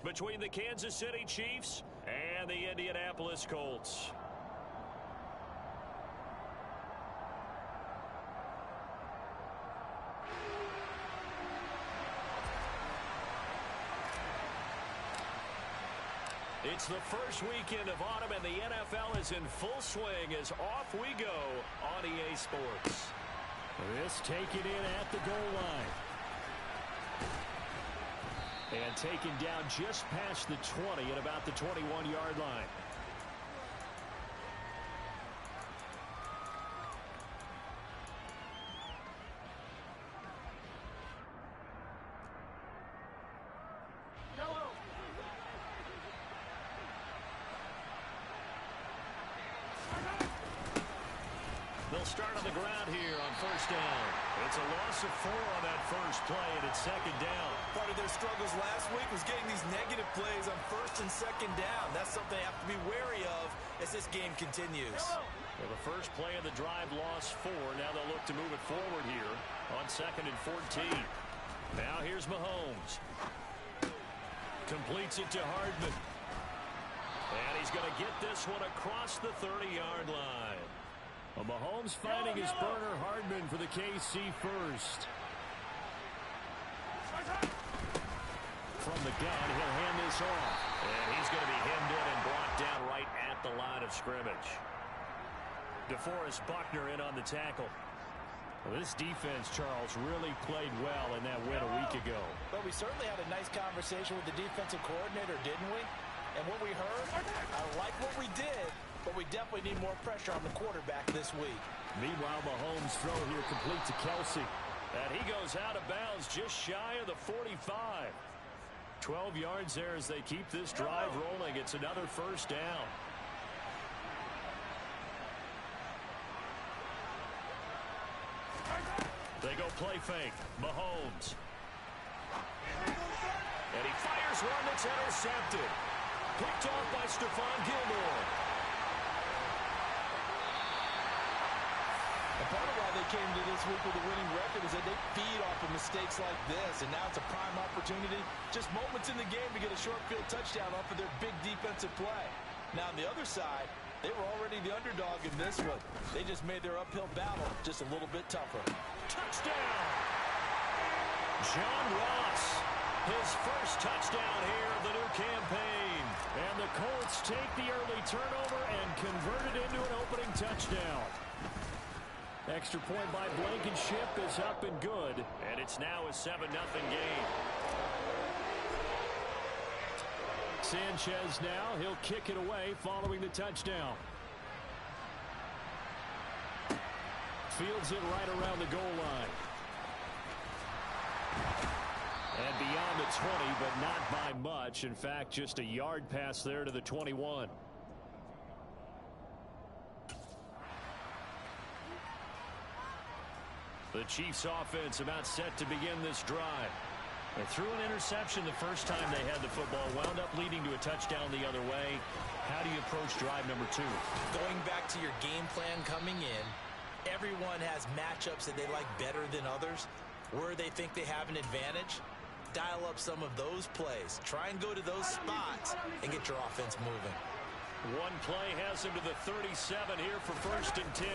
between the Kansas City Chiefs and the Indianapolis Colts. It's the first weekend of autumn, and the NFL is in full swing as off we go on EA Sports. This taken in at the goal line. And taken down just past the 20 at about the 21-yard line. They'll start on the ground here on first down. It's a loss of 4 on that first play, and it's second down. Part of their struggles last week was getting these negative plays on first and second down. That's something they have to be wary of as this game continues. Well, the first play of the drive lost 4. Now they'll look to move it forward here on second and 14. Now here's Mahomes. Completes it to Hardman. And he's going to get this one across the 30-yard line. Well, Mahomes finding his burner Hardman for the KC first. From the gun, he'll hand this off. And he's going to be hemmed in and brought down right at the line of scrimmage. DeForest Buckner in on the tackle. Well, this defense, Charles, really played well in that win a week ago. But we certainly had a nice conversation with the defensive coordinator, didn't we? And what we heard, I like what we did, but we definitely need more pressure on the quarterback this week. Meanwhile, Mahomes' throw here complete to Kelsey. And he goes out of bounds just shy of the 45. 12 yards there as they keep this drive rolling. It's another first down. They go play fake. Mahomes. And he fires one that's intercepted. Picked off by Stephon Gilmore. And part of why they came to this week with a winning record is that they feed off of mistakes like this. And now it's a prime opportunity, just moments in the game to get a short field touchdown off of their big defensive play. Now on the other side, they were already the underdog in this one. They just made their uphill battle just a little bit tougher. Touchdown! John Ross, his first touchdown here of the new campaign. And the Colts take the early turnover and convert it into an opening touchdown. Extra point by Blankenship is up and good. And it's now a 7-0 game. Sanchez now, he'll kick it away following the touchdown. Fields it right around the goal line. And beyond the 20, but not by much. In fact, just a yard pass there to the 21. The Chiefs offense about set to begin this drive. They threw an interception the first time they had the football, wound up leading to a touchdown the other way. How do you approach drive number 2? Going back to your game plan coming in, everyone has matchups that they like better than others. Where they think they have an advantage, dial up some of those plays. Try and go to those spots and get your offense moving. One play has him to the 37 here for first and 10.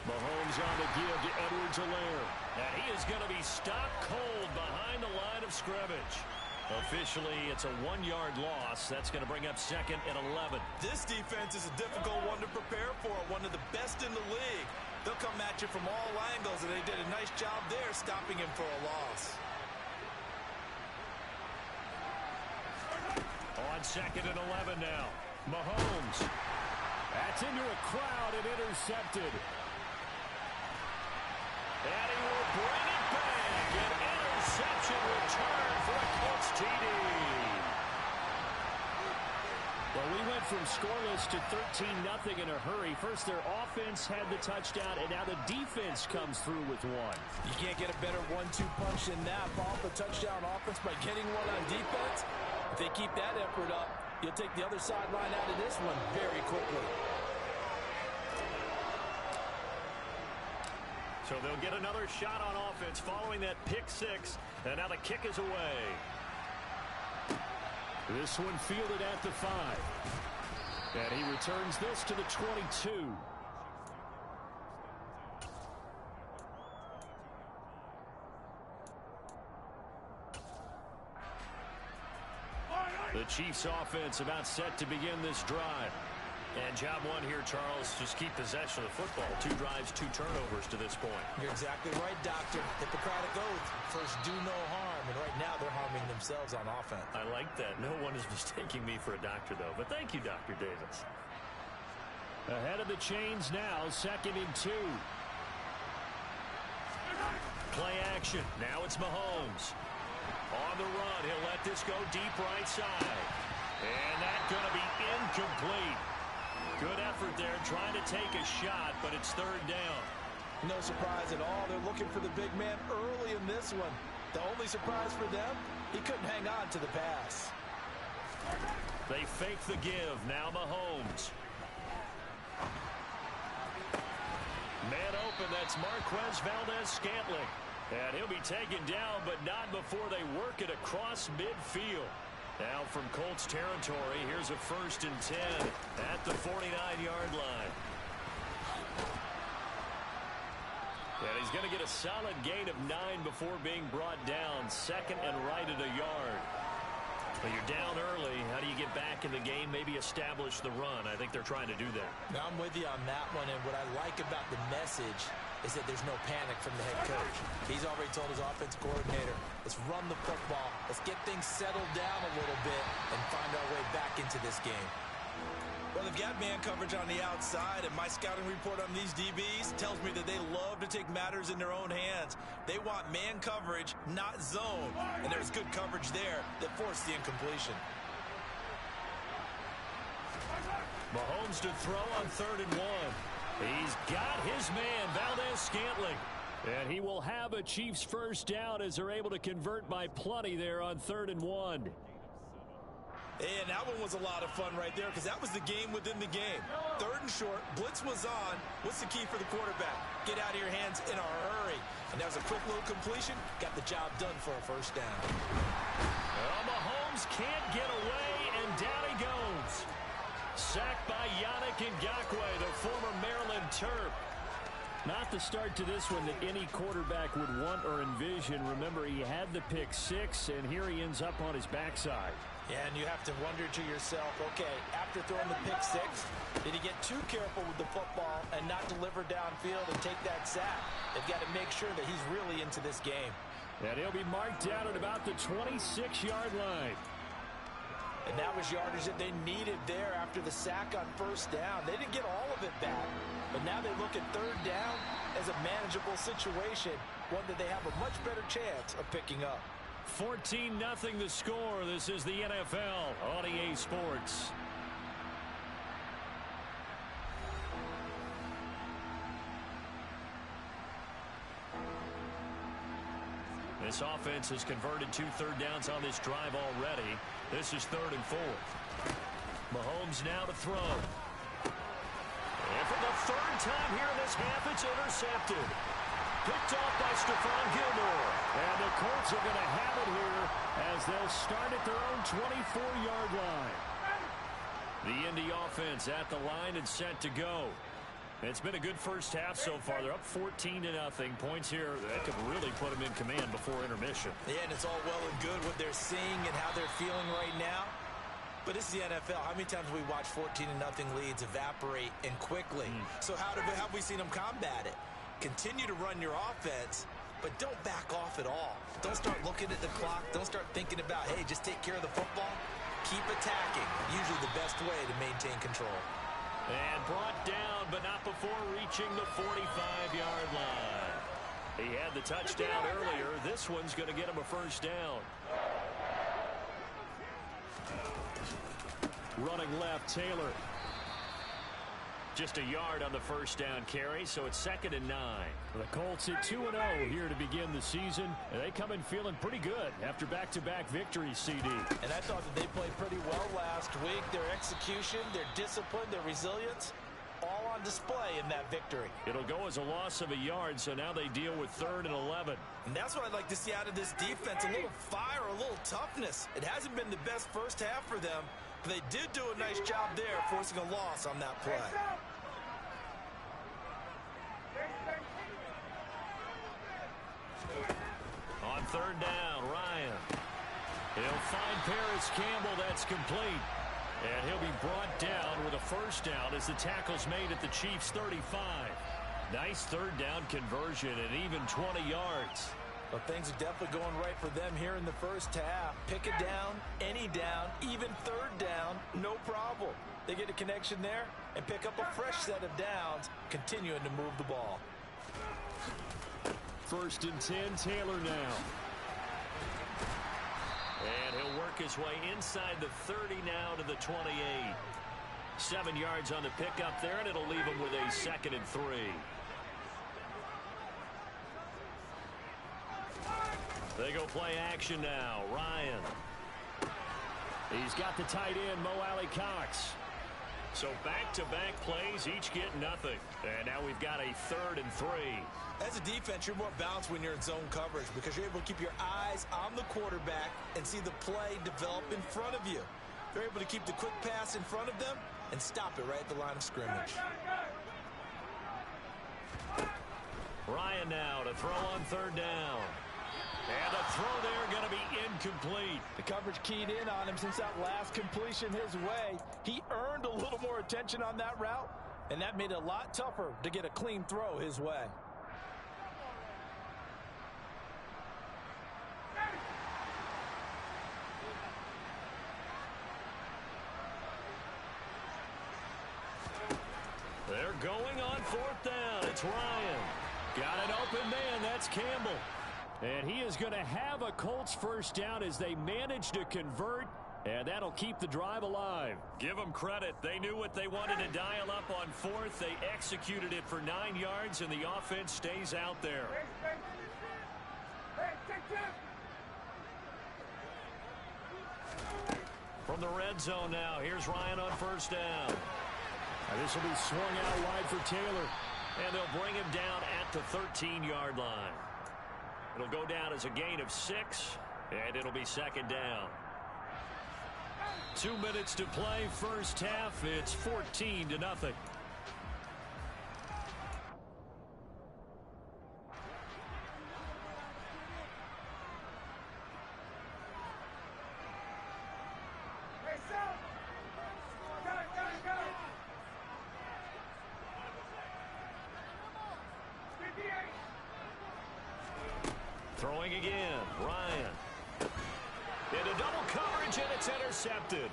Mahomes on the give to Edwards-Helaire. And he is going to be stopped cold behind the line of scrimmage. Officially, it's a 1-yard loss. That's going to bring up second and 11. This defense is a difficult one to prepare for, one of the best in the league. They'll come at you from all angles, and they did a nice job there stopping him for a loss. On second and 11 now. Mahomes. That's into a crowd and intercepted. And he will bring it back. An interception return for a Colts TD. Well, we went from scoreless to 13-0 in a hurry. First, their offense had the touchdown, and now the defense comes through with one. You can't get a better 1-2 punch than that. Off a touchdown offense by getting one on defense. If they keep that effort up, you'll take the other sideline out of this one very quickly. So they'll get another shot on offense following that pick 6. And now the kick is away. This one fielded at the 5. And he returns this to the 22. The Chiefs offense about set to begin this drive. And job one here, Charles, just keep possession of the football. 2 drives, 2 turnovers to this point. You're exactly right, Doctor. Hippocratic oath. First, do no harm. And right now, they're harming themselves on offense. I like that. No one is mistaking me for a doctor, though. But thank you, Dr. Davis. Ahead of the chains now, 2nd and 2. Play action. Now it's Mahomes. On the run, he'll let this go deep right side. And that's going to be incomplete. Good effort there, trying to take a shot, but it's 3rd down. No surprise at all. They're looking for the big man early in this one. The only surprise for them, he couldn't hang on to the pass. They fake the give. Now Mahomes. Man open, that's Marquez Valdes-Scantling. And he'll be taken down, but not before they work it across midfield. Now from Colts territory, here's a 1st and 10 at the 49-yard line. And he's going to get a solid gain of 9 before being brought down. 2nd and right at a yard. But you're down early. How do you get back in the game? Maybe establish the run. I think they're trying to do that. Now, I'm with you on that one, and what I like about the message is that there's no panic from the head coach. He's already told his offensive coordinator, let's run the football, let's get things settled down a little bit and find our way back into this game. Well, they've got man coverage on the outside, and my scouting report on these DBs tells me that they love to take matters in their own hands. They want man coverage, not zone, and there's good coverage there that forced the incompletion. Mahomes to throw on 3rd and 1. He's got his man, Valdes-Scantling. And he will have a Chiefs 1st down as they're able to convert by plenty there on 3rd and 1. And that one was a lot of fun right there because that was the game within the game. 3rd and short, blitz was on. What's the key for the quarterback? Get out of your hands in a hurry. And that was a quick little completion. Got the job done for a 1st down. Well, Mahomes can't get away, and down he goes. Sacked by Yannick Ngakoue, the former Maryland Terp. Not the start to this one that any quarterback would want or envision. Remember, he had the pick 6, and here he ends up on his backside. Yeah, and you have to wonder to yourself, okay, after throwing the pick 6, did he get too careful with the football and not deliver downfield and take that sack? They've got to make sure that he's really into this game. And he'll be marked down at about the 26-yard line. And that was yardage that they needed there after the sack on 1st down. They didn't get all of it back, but now they look at 3rd down as a manageable situation, one that they have a much better chance of picking up. 14-0 the score. This is the NFL on EA Sports. This offense has converted 2 third downs on this drive already. This is 3rd and 4. Mahomes now to throw. And for the 3rd time here in this half, it's intercepted. Picked off by Stephon Gilmore. And the Colts are going to have it here as they'll start at their own 24-yard line. The Indy offense at the line and set to go. It's been a good first half so far. They're up 14-0. Points here that could really put them in command before intermission. Yeah, and it's all well and good what they're seeing and how they're feeling right now. But this is the NFL. How many times have we watched 14-0 leads evaporate and quickly? So how have we seen them combat it? Continue to run your offense, but don't back off at all. Don't start looking at the clock. Don't start thinking about, hey, just take care of the football. Keep attacking. Usually the best way to maintain control. And brought down, but not before reaching the 45-yard line. He had the touchdown earlier. This one's going to get him a 1st down. Running left, Taylor. Just a yard on the 1st down carry, so it's 2nd and 9. The Colts at 2-0 here to begin the season. And they come in feeling pretty good after back-to-back victories, CD. And I thought that they played pretty well last week. Their execution, their discipline, their resilience, all on display in that victory. It'll go as a loss of a yard, so now they deal with 3rd and 11. And that's what I'd like to see out of this defense, a little fire, a little toughness. It hasn't been the best first half for them, but they did do a nice job there, forcing a loss on that play. On 3rd down, Ryan. He'll find Paris Campbell. That's complete. And he'll be brought down with a first down as the tackle's made at the Chiefs' 35. Nice 3rd down conversion and even 20 yards. Well, things are definitely going right for them here in the first half. Pick a down, any down, even 3rd down, no problem. They get a connection there and pick up a fresh set of downs, continuing to move the ball. 1st and 10, Taylor now. And he'll work his way inside the 30 now to the 28. 7 yards on the pickup there, and it'll leave him with a 2nd and 3. They go play action now. Ryan. He's got the tight end, Mo Alley Cox. So back-to-back plays, each get nothing. And now we've got a 3rd and 3. As a defense, you're more balanced when you're in zone coverage because you're able to keep your eyes on the quarterback and see the play develop in front of you. They're able to keep the quick pass in front of them and stop it right at the line of scrimmage. Ryan now to throw on 3rd down. And the throw there going to be incomplete. The coverage keyed in on him since that last completion his way. He earned a little more attention on that route, and that made it a lot tougher to get a clean throw his way. They're going on 4th down. It's Ryan. Got an open man. That's Campbell. And he is going to have a Colts first down as they manage to convert, and that'll keep the drive alive. Give them credit. They knew what they wanted to dial up on 4th. They executed it for 9 yards, and the offense stays out there. From the red zone now, here's Ryan on 1st down. This will be swung out wide for Taylor, and they'll bring him down at the 13-yard line. It'll go down as a gain of 6, and it'll be 2nd down. 2 minutes to play, first half. It's 14-0. Throwing again, Ryan. Into double coverage, and it's intercepted.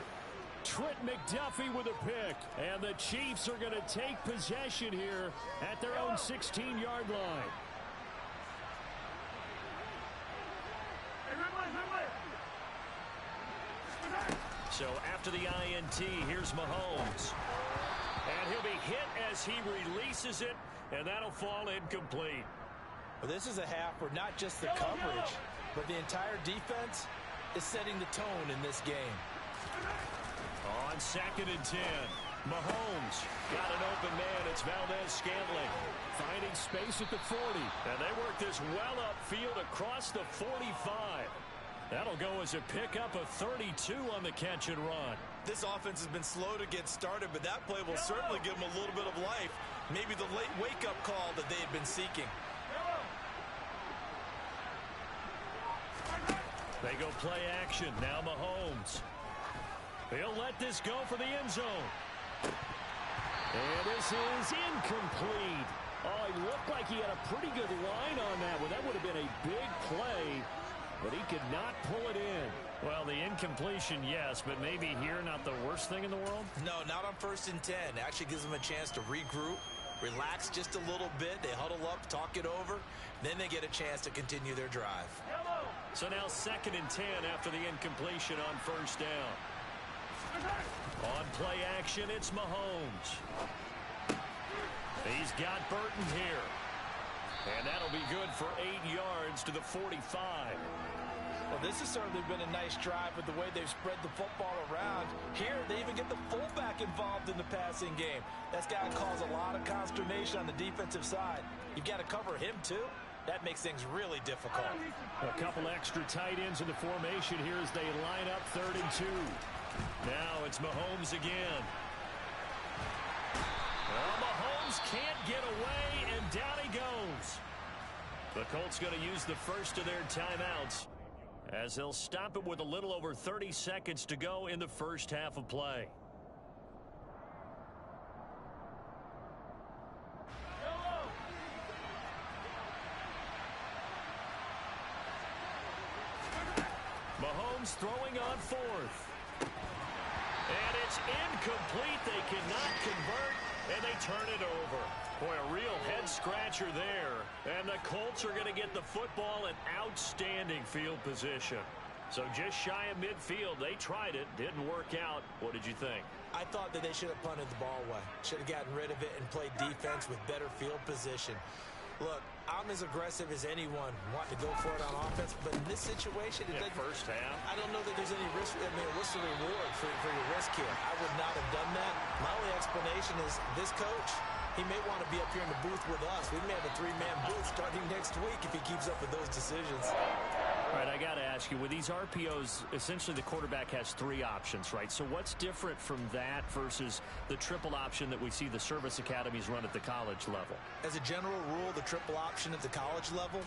Trent McDuffie with a pick, and the Chiefs are going to take possession here at their own 16-yard line. So after the INT, here's Mahomes. And he'll be hit as he releases it, and that'll fall incomplete. Well, this is a half where not just the coverage, but the entire defense is setting the tone in this game. On 2nd and 10, Mahomes got an open man. It's Valdez-Scantling finding space at the 40. And they work this well upfield across the 45. That'll go as a pickup of 32 on the catch and run. This offense has been slow to get started, but that play will certainly give them a little bit of life. Maybe the late wake-up call that they had been seeking. They go play action. Now Mahomes. He'll let this go for the end zone. And this is incomplete. Oh, he looked like he had a pretty good line on that one. That would have been a big play, but he could not pull it in. Well, the incompletion, yes, but maybe here not the worst thing in the world? No, not on 1st and 10. It actually gives them a chance to regroup, relax just a little bit. They huddle up, talk it over. Then they get a chance to continue their drive. So now 2nd and 10 after the incompletion on 1st down. On play action, it's Mahomes. He's got Burton here. And that'll be good for 8 yards to the 45. Well, this has certainly been a nice drive with the way they've spread the football around. Here, they even get the fullback involved in the passing game. That's got to cause a lot of consternation on the defensive side. You've got to cover him, too. That makes things really difficult. A couple extra tight ends in the formation here as they line up 3rd and 2. Now it's Mahomes again. Well, Mahomes can't get away, and down he goes. The Colts going to use the first of their timeouts, as they'll stop it with a little over 30 seconds to go in the first half of play. Mahomes throwing on 4th. And it's incomplete. They cannot convert, and they turn it over. Boy, a real head-scratcher there. And the Colts are going to get the football in outstanding field position. So just shy of midfield. They tried it. Didn't work out. What did you think? I thought that they should have punted the ball away. Should have gotten rid of it and played defense with better field position. Look, I'm as aggressive as anyone wanting to go for it on offense, but in this situation, it doesn't. First half. I don't know that there's any risk. I mean, what's the reward for your risk here? I would not have done that. My only explanation is this coach, he may want to be up here in the booth with us. We may have a 3-man booth starting next week if he keeps up with those decisions. All right, I got to ask you, with these RPOs, essentially the quarterback has 3 options, right? So what's different from that versus the triple option that we see the service academies run at the college level? As a general rule, the triple option at the college level,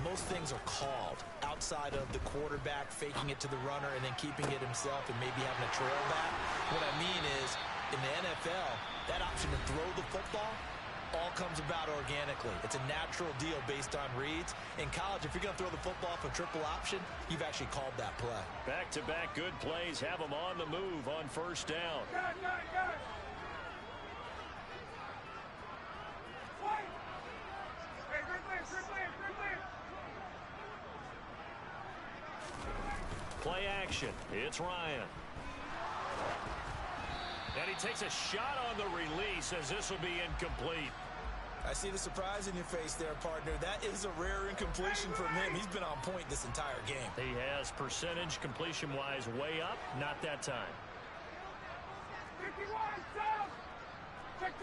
most things are called outside of the quarterback faking it to the runner and then keeping it himself and maybe having a trail back. What I mean is, in the NFL, that option to throw the football all comes about organically. It's a natural deal based on reads. In college, if you're going to throw the football for triple option, you've actually called that play. Back-to-back good plays have them on the move on first down. Play action. It's Ryan. And he takes a shot on the release as this will be incomplete. I see the surprise in your face there, partner. That is a rare incompletion from him. He's been on point this entire game. He has percentage completion-wise way up. Not that time. 51, south. Check.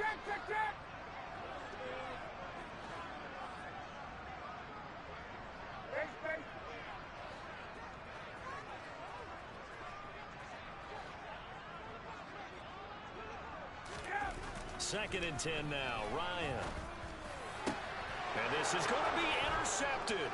Second and 10 now. Ryan. And this is going to be intercepted.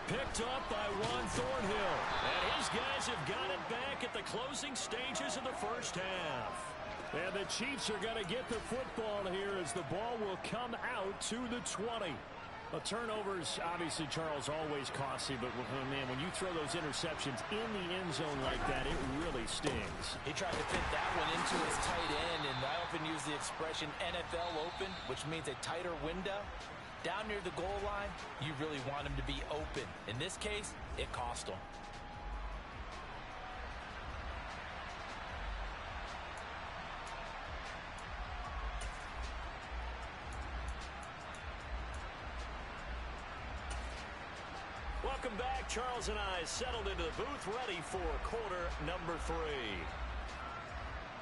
Picked up by Juan Thornhill. And his guys have got it back at the closing stages of the first half. And the Chiefs are going to get the football here as the ball will come out to the 20. Turnovers, obviously, Charles, always costly, but, man, when you throw those interceptions in the end zone like that, it really stings. He tried to fit that one into his tight end, and I often use the expression NFL open, which means a tighter window. Down near the goal line, you really want him to be open. In this case, it cost him. Welcome back. Charles and I settled into the booth, ready for quarter number 3.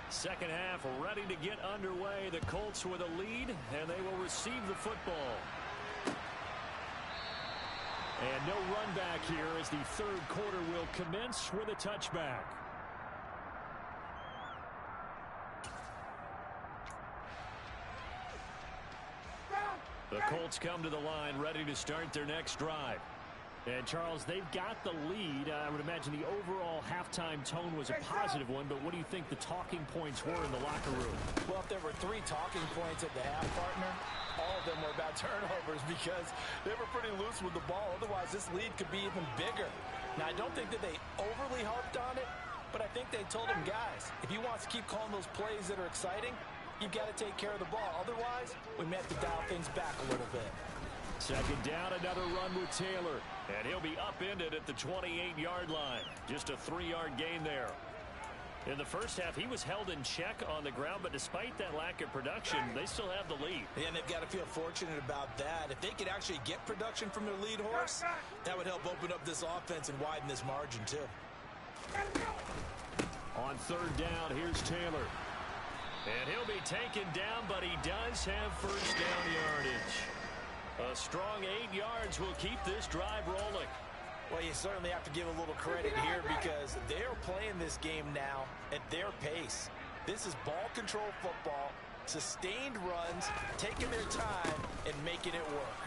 Second half ready to get underway. The Colts with a lead, and they will receive the football. And no run back here as the third quarter will commence with a touchback. The Colts come to the line ready to start their next drive. And, Charles, they've got the lead. I would imagine the overall halftime tone was a positive one, but what do you think the talking points were in the locker room? Well, if there were 3 talking points at the half, partner, all of them were about turnovers because they were pretty loose with the ball. Otherwise, this lead could be even bigger. Now, I don't think that they overly harped on it, but I think they told him, guys, if he wants to keep calling those plays that are exciting, you've got to take care of the ball. Otherwise, we may have to dial things back a little bit. Second down, another run with Taylor. And he'll be upended at the 28-yard line. Just a 3-yard gain there. In the first half, he was held in check on the ground, but despite that lack of production, they still have the lead. And they've got to feel fortunate about that. If they could actually get production from their lead horse, that would help open up this offense and widen this margin, too. On third down, here's Taylor. And he'll be taken down, but he does have first down yardage. A strong 8 yards will keep this drive rolling. Well, you certainly have to give a little credit here because they're playing this game now at their pace. This is ball control football, sustained runs, taking their time and making it work.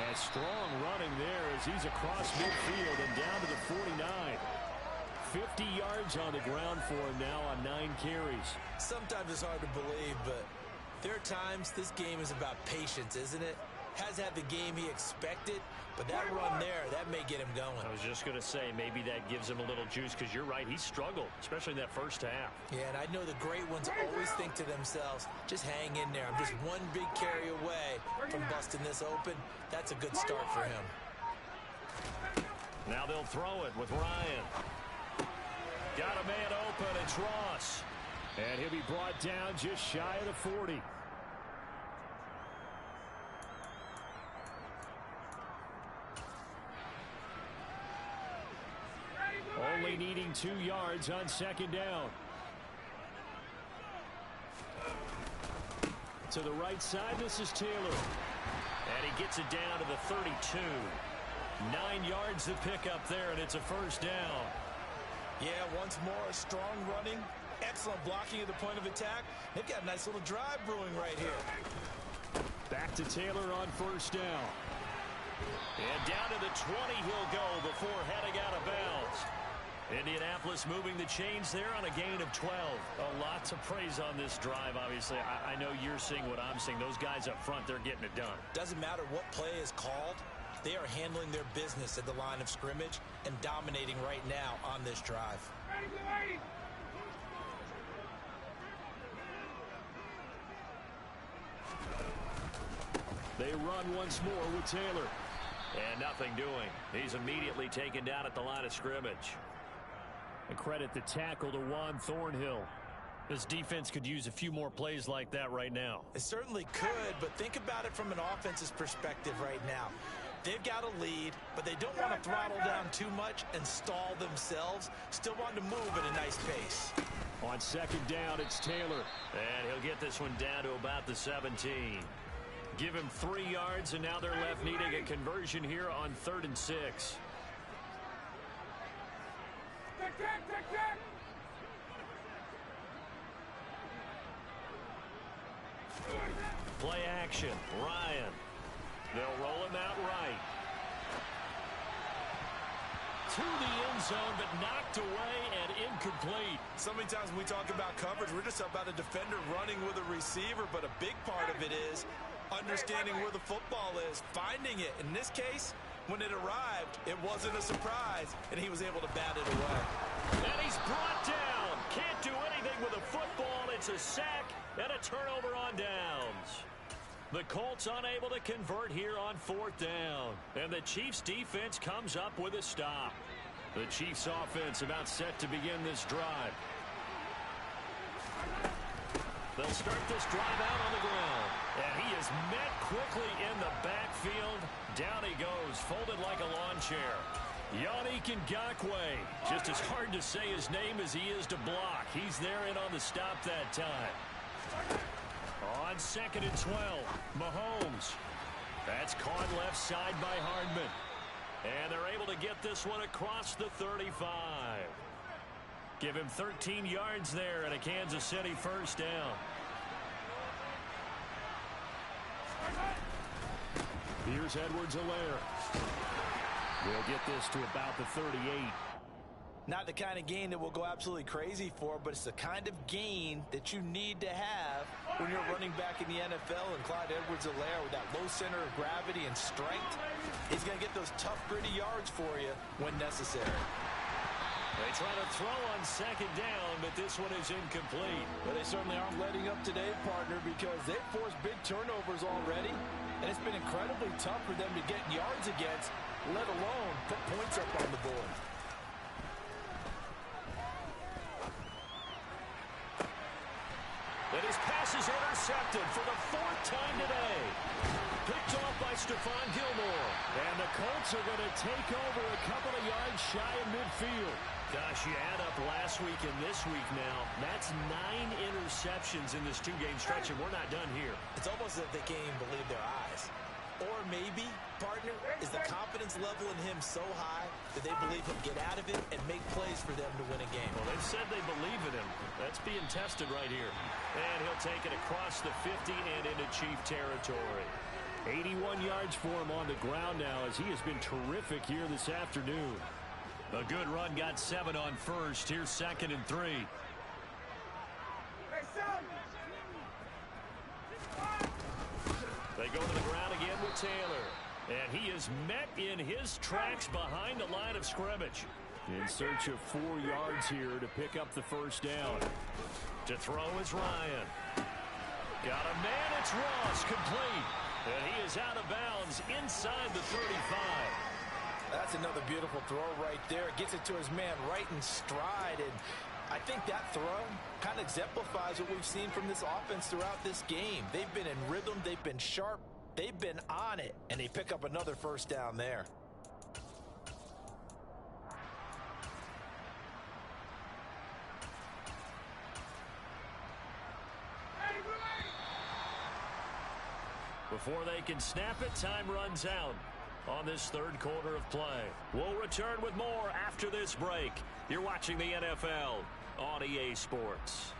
And strong running there as he's across midfield and down to the 49. 50 yards on the ground for him now on 9 carries. Sometimes it's hard to believe, but there are times this game is about patience, isn't it? Has had the game he expected, but that run there, that may get him going. I was just going to say, maybe that gives him a little juice because you're right, he struggled, especially in that first half. Yeah, and I know the great ones always think to themselves, just hang in there. I'm just one big carry away from busting this open. That's a good start for him. Now they'll throw it with Ryan. Got a man open, it's Ross. And he'll be brought down just shy of the 40. Only needing 2 yards on second down. To the right side, this is Taylor. And he gets it down to the 32. 9 yards to pick up there, and it's a first down. Yeah, once more, strong running, excellent blocking at the point of attack. They've got a nice little drive brewing right here. Back to Taylor on first down. And down to the 20 he'll go before heading out of bounds. Indianapolis moving the chains there on a gain of 12. A lot to praise on this drive, obviously. I know you're seeing what I'm seeing. Those guys up front, they're getting it done. Doesn't matter what play is called. They are handling their business at the line of scrimmage and dominating right now on this drive. They run once more with Taylor. And nothing doing. He's immediately taken down at the line of scrimmage. And credit the tackle to Juan Thornhill. This defense could use a few more plays like that right now. It certainly could, but think about it from an offense's perspective right now. They've got a lead, but they don't want to throttle down too much and stall themselves. Still want to move at a nice pace. On second down, it's Taylor. And he'll get this one down to about the 17. Give him 3 yards, and now they're left needing a conversion here on 3rd and 6. Play action. Ryan. They'll roll him out right. To the end zone, but knocked away and incomplete. So many times when we talk about coverage, we're just about a defender running with a receiver, but a big part of it is understanding where the football is, finding it. In this case, when it arrived, it wasn't a surprise, and he was able to bat it away. And he's brought down. Can't do anything with a football. It's a sack and a turnover on downs. The Colts unable to convert here on 4th down. And the Chiefs defense comes up with a stop. The Chiefs offense about set to begin this drive. They'll start this drive out on the ground. And he is met quickly in the backfield. Down he goes, folded like a lawn chair. Yannick Ngakoue. Just as hard to say his name as he is to block. He's there in on the stop that time. On 2nd and 12, Mahomes. That's caught left side by Hardman. And they're able to get this one across the 35. Give him 13 yards there and a Kansas City first down. Here's Edwards-Helaire. We'll get this to about the 38. Not the kind of gain that we'll go absolutely crazy for, but it's the kind of gain that you need to have when you're running back in the NFL. And Clyde Edwards-Helaire, with that low center of gravity and strength, he's going to get those tough, gritty yards for you when necessary. They try to throw on 2nd down, but this one is incomplete. But they certainly aren't letting up today, partner, because they've forced big turnovers already, and it's been incredibly tough for them to get yards against, let alone put points up on the board. his pass is intercepted for the 4th time today. Picked off by Stephon Gilmore. And the Colts are going to take over a couple of yards shy of midfield. Gosh, you add up last week and this week now. That's 9 interceptions in this 2-game stretch, and we're not done here. It's almost as if they can't even believe their eyes. Or maybe, partner, is the confidence level in him so high that they believe he'll get out of it and make plays for them to win a game. Well, they've said they believe in him. That's being tested right here. And he'll take it across the 50 and into Chief territory. 81 yards for him on the ground now as he has been terrific here this afternoon. A good run, got 7 on first. Here's 2nd and 3. They go to the ground again with Taylor. And he is met in his tracks behind the line of scrimmage. In search of 4 yards here to pick up the first down. To throw is Ryan. Got a man, it's Ross, complete. And he is out of bounds inside the 35. That's another beautiful throw right there. Gets it to his man right in stride. And I think that throw kind of exemplifies what we've seen from this offense throughout this game. They've been in rhythm. They've been sharp. They've been on it. And they pick up another first down there. Before they can snap it, time runs out on this 3rd quarter of play. We'll return with more after this break. You're watching the NFL on EA Sports.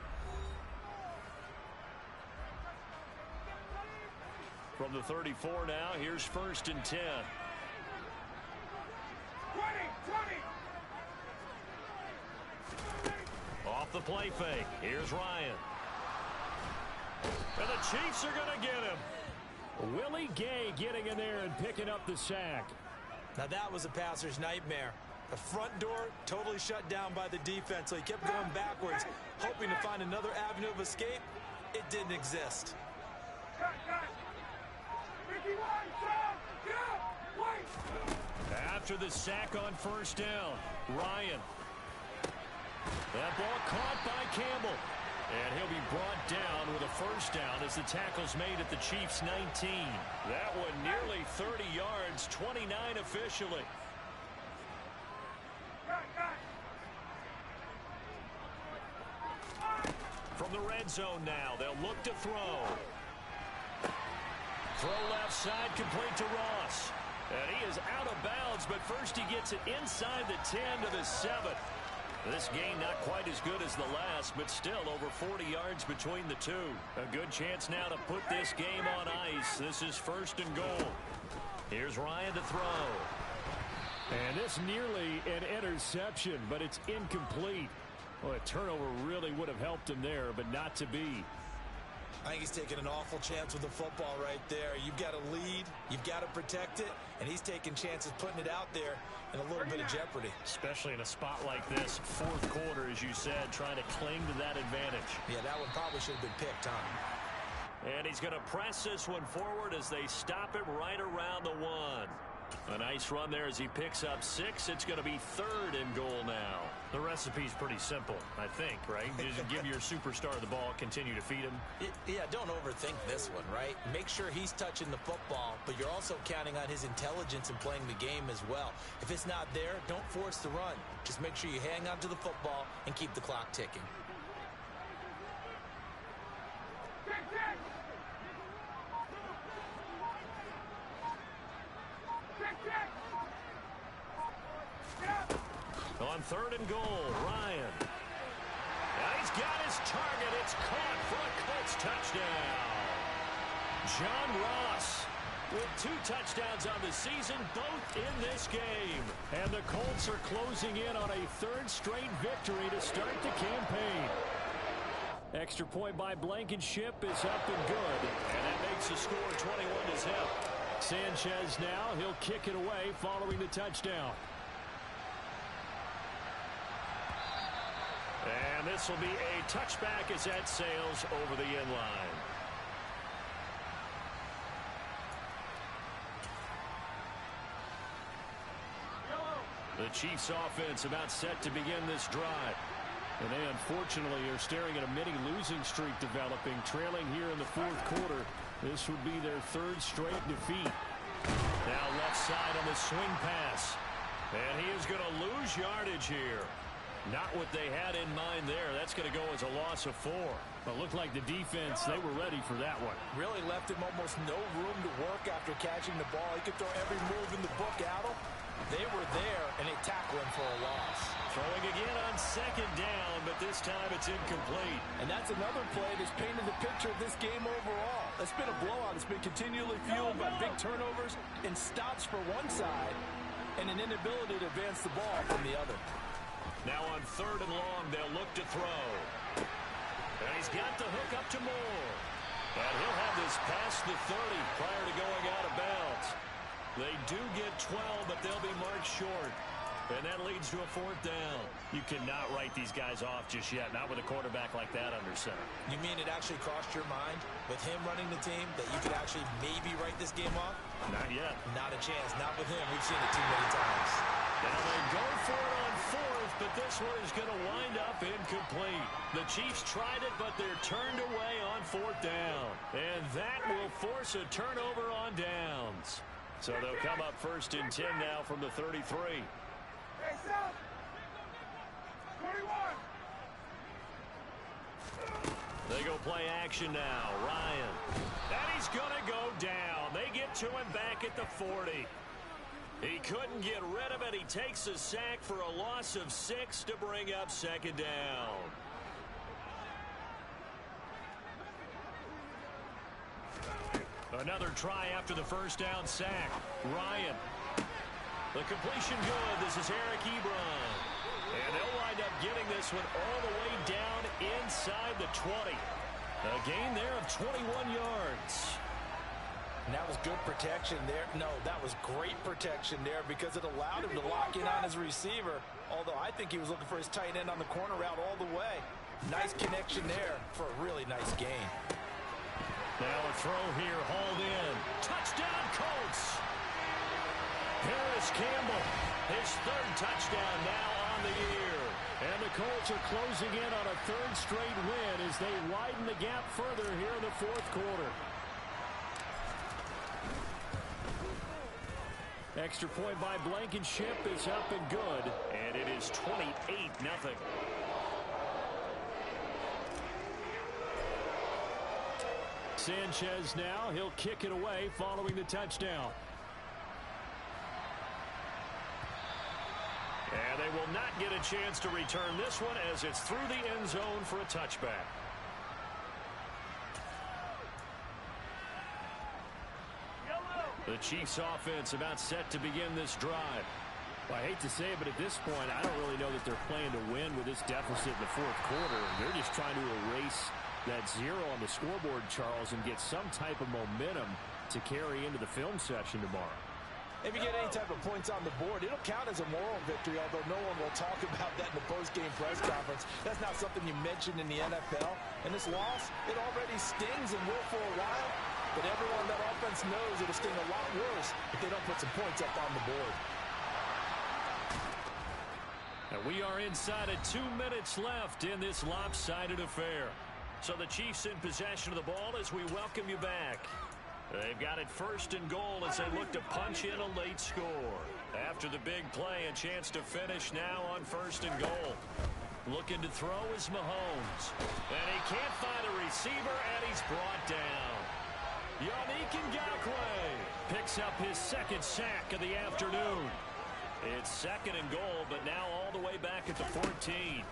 From the 34 now, here's 1st and 10. 20. Off the play fake. Here's Ryan. And the Chiefs are going to get him. Willie Gay getting in there and picking up the sack. Now that was a passer's nightmare. The front door totally shut down by the defense, so he kept going backwards, hoping to find another avenue of escape. It didn't exist. After the sack on 1st down, Ryan. That ball caught by Campbell. And he'll be brought down with a first down as the tackle's made at the Chiefs' 19. That one nearly 30 yards, 29 officially. From the red zone now, they'll look to throw. Throw left side, complete to Ross. And he is out of bounds, but first he gets it inside the 10 to the 7. This game not quite as good as the last, but still over 40 yards between the two. A good chance now to put this game on ice. This is 1st and goal. Here's Ryan to throw. And this nearly an interception, but it's incomplete. Well, a turnover really would have helped him there, but not to be. I think he's taking an awful chance with the football right there. You've got to lead, you've got to protect it, and he's taking chances putting it out there in a little bit of jeopardy. Especially in a spot like this, 4th quarter, as you said, trying to cling to that advantage. Yeah, that one probably should have been picked, huh? And he's going to press this one forward as they stop him right around the 1. A nice run there as he picks up 6. It's going to be 3rd and goal now. The recipe's pretty simple, I think, right? Just give your superstar the ball, continue to feed him. Yeah, don't overthink this one, right? Make sure he's touching the football, but you're also counting on his intelligence in playing the game as well. If it's not there, don't force the run. Just make sure you hang on to the football and keep the clock ticking. On 3rd and goal, Ryan. Now he's got his target. It's caught for a Colts touchdown. John Ross with 2 touchdowns on the season, both in this game. And the Colts are closing in on a 3rd straight victory to start the campaign. Extra point by Blankenship is up and good. And that makes the score 21-0. Sanchez now, he'll kick it away following the touchdown. And this will be a touchback as that sails over the end line. The Chiefs offense about set to begin this drive. And they unfortunately are staring at a mini losing streak developing, trailing here in the fourth quarter. This would be their third straight defeat. Now left side on the swing pass. And he is going to lose yardage here. Not what they had in mind there. That's going to go as a loss of 4. But it looked like the defense, they were ready for that one. Really left him almost no room to work after catching the ball. He could throw every move in the book at him. They were there, and they tackled him for a loss. Throwing again on second down, but this time it's incomplete. And that's another play that's painted the picture of this game overall. It's been a blowout. It's been continually fueled by big turnovers and stops for one side and an inability to advance the ball from the other. Now on third and long, they'll look to throw. And he's got the hook up to Moore. And he'll have this past the 30 prior to going out of bounds. They do get 12, but they'll be marked short. And that leads to a fourth down. You cannot write these guys off just yet, not with a quarterback like that under center. You mean it actually crossed your mind with him running the team that you could actually maybe write this game off? Not yet. Not a chance. Not with him. We've seen it too many times. Now they go for it on fourth, but this one is going to wind up incomplete. The Chiefs tried it, but they're turned away on fourth down. And that will force a turnover on downs. So they'll come up first and 10 now from the 33. They go play action now. Ryan. And he's going to go down. They get to him back at the 40. He couldn't get rid of it. He takes a sack for a loss of 6 to bring up second down. Another try after the first down sack. Ryan. The completion good. This is Eric Ebron. And they'll wind up getting this one all the way down inside the 20. A gain there of 21 yards. And that was good protection there. No, that was great protection there because it allowed him to lock in on his receiver. Although I think he was looking for his tight end on the corner route all the way. Nice connection there for a really nice gain. Now a throw here, hauled in. Touchdown, Colts! Paris Campbell, his third touchdown now on the year. And the Colts are closing in on a third straight win as they widen the gap further here in the fourth quarter. Extra point by Blankenship is up and good. And it is 28-0. Sanchez now, he'll kick it away following the touchdown. And they will not get a chance to return this one as it's through the end zone for a touchback. The Chiefs offense about set to begin this drive. Well, I hate to say it, but at this point, I don't really know that they're playing to win with this deficit in the fourth quarter. They're just trying to erase that 0 on the scoreboard, Charles, and get some type of momentum to carry into the film session tomorrow. If you get any type of points on the board, it'll count as a moral victory, although no one will talk about that in the post-game press conference. That's not something you mentioned in the NFL. And this loss, it already stings and will for a while, but everyone on that offense knows it'll sting a lot worse if they don't put some points up on the board. And we are inside of 2 minutes left in this lopsided affair. So the Chiefs in possession of the ball as we welcome you back. They've got it first and goal as they look to punch in a late score. After the big play, a chance to finish now on first and goal. Looking to throw is Mahomes. And he can't find a receiver, and he's brought down. Yannick Ngakoue picks up his second sack of the afternoon. It's second and goal, but now all the way back at the 14.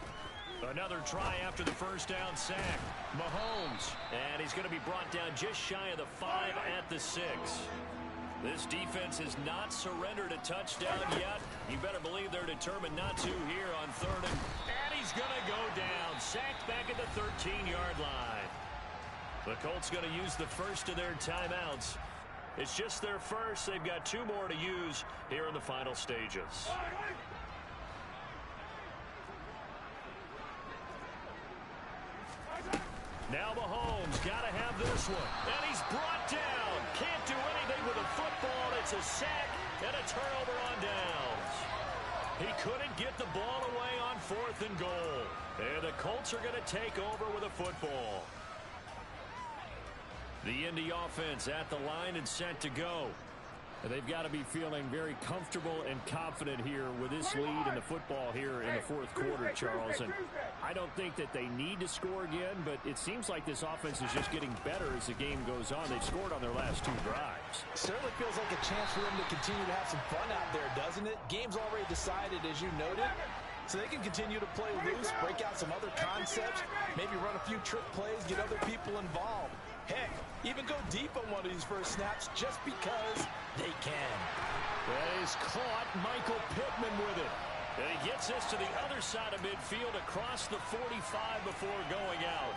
Another try after the first down sack. Mahomes. And he's going to be brought down just shy of the 5 at the 6. This defense has not surrendered a touchdown yet. You better believe they're determined not to here on third. And he's going to go down. Sacked back at the 13-yard line. The Colts going to use the first of their timeouts. It's just their first. They've got 2 more to use here in the final stages. Now Mahomes got to have this one. And he's brought down. Can't do anything with a football. It's a sack and a turnover on downs. He couldn't get the ball away on fourth and goal. And the Colts are going to take over with a football. The Indy offense at the line and set to go. They've got to be feeling very comfortable and confident here with this lead in the football here in the fourth quarter, Charles. And I don't think that they need to score again, but it seems like this offense is just getting better as the game goes on. They've scored on their last 2 drives. Certainly feels like a chance for them to continue to have some fun out there, doesn't it? Game's already decided, as you noted. So they can continue to play loose, break out some other concepts, maybe run a few trick plays, get other people involved. Heck, even go deep on one of these first snaps just because they can. That is caught. Michael Pittman with it. And he gets this to the other side of midfield across the 45 before going out.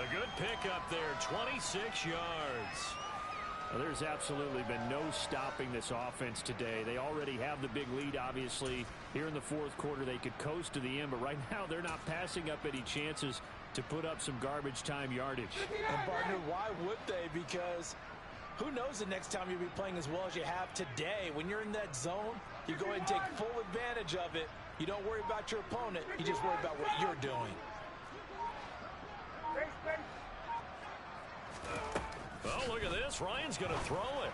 A good pickup there, 26 yards. Well, there's absolutely been no stopping this offense today. They already have the big lead, obviously. Here in the fourth quarter, they could coast to the end, but right now they're not passing up any chances to put up some garbage time yardage. And, partner, why would they? Because who knows the next time you'll be playing as well as you have today. When you're in that zone, you go ahead and take full advantage of it. You don't worry about your opponent. You just worry about what you're doing. Oh, look at this. Ryan's going to throw it.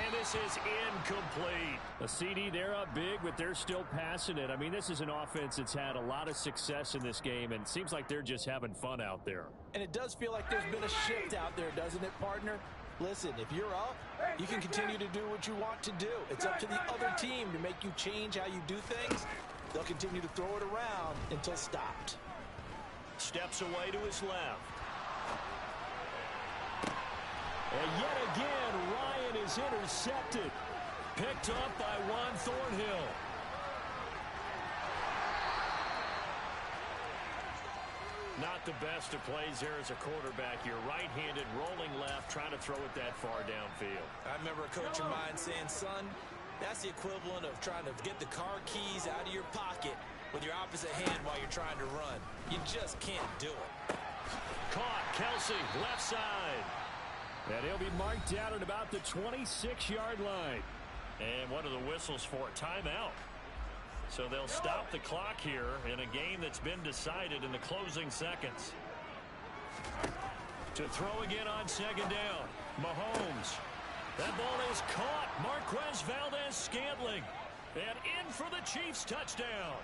And this is incomplete. A CD, they're up big, but they're still passing it. I mean, this is an offense that's had a lot of success in this game, and it seems like they're just having fun out there. And it does feel like there's been a shift out there, doesn't it, partner? Listen, if you're up, you can continue to do what you want to do. It's up to the other team to make you change how you do things. They'll continue to throw it around until stopped. Steps away to his left. And yet again, Ryan is intercepted. Picked up by Juan Thornhill. Not the best of plays there as a quarterback. You're right-handed, rolling left, trying to throw it that far downfield. I remember a coach of mine saying, son, that's the equivalent of trying to get the car keys out of your pocket with your opposite hand while you're trying to run. You just can't do it. Caught. Kelsey, left side. And he'll be marked down at about the 26-yard line. And what are the whistles for? Timeout. So they'll stop the clock here in a game that's been decided in the closing seconds. To throw again on second down. Mahomes. That ball is caught. Marquez Valdes-Scantling. And in for the Chiefs touchdown.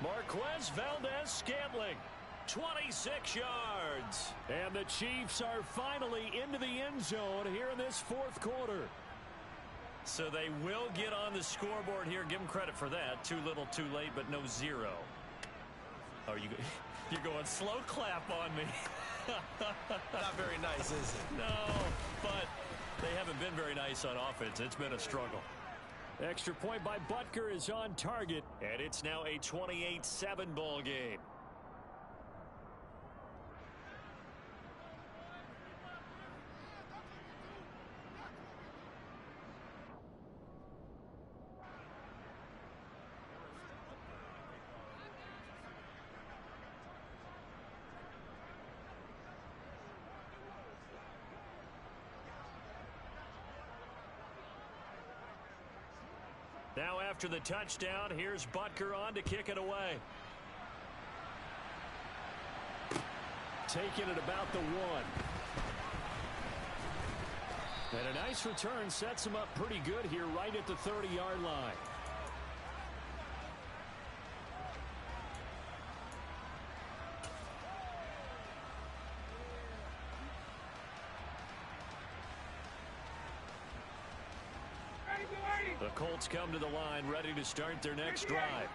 Marquez Valdes-Scantling. 26 yards. And the Chiefs are finally into the end zone here in this fourth quarter. So they will get on the scoreboard here. Give them credit for that. Too little, too late, but no zero. Oh, you're going slow clap on me. Not very nice, is it? No, but they haven't been very nice on offense. It's been a struggle. Extra point by Butker is on target. And it's now a 28-7 ball game. Now after the touchdown, here's Butker on to kick it away. Taking it about the 1. And a nice return sets him up pretty good here right at the 30-yard line. The Colts come to the line ready to start their next drive.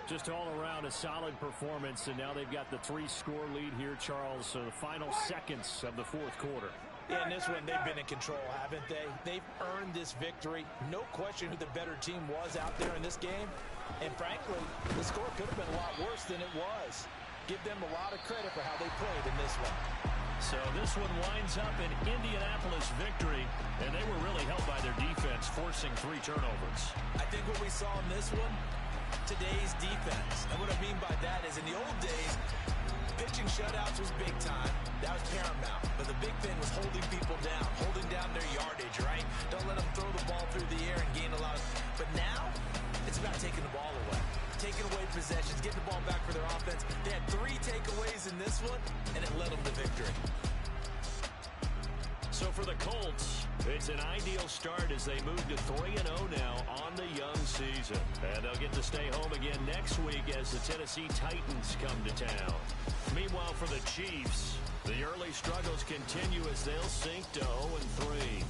Just all around a solid performance, and now they've got the 3-score lead here, Charles. So the final seconds of the fourth quarter. Yeah, in this one, they've been in control, haven't they? They've earned this victory. No question who the better team was out there in this game. And frankly, the score could have been a lot worse than it was. Give them a lot of credit for how they played in this one. So this one winds up an Indianapolis victory, and they were really helped by their defense, forcing 3 turnovers. I think what we saw in this one, today's defense. And what I mean by that is in the old days, pitching shutouts was big time. That was paramount. But the big thing was holding people down, holding down their yardage, right? Don't let them throw the ball through the air and gain a lot of... But now, it's about taking the ball away. Taking away possessions, getting the ball back for their this one, and it led them to victory. So for the Colts, it's an ideal start as they move to 3-0 now on the young season. And they'll get to stay home again next week as the Tennessee Titans come to town. Meanwhile, for the Chiefs, the early struggles continue as they'll sink to 0-3.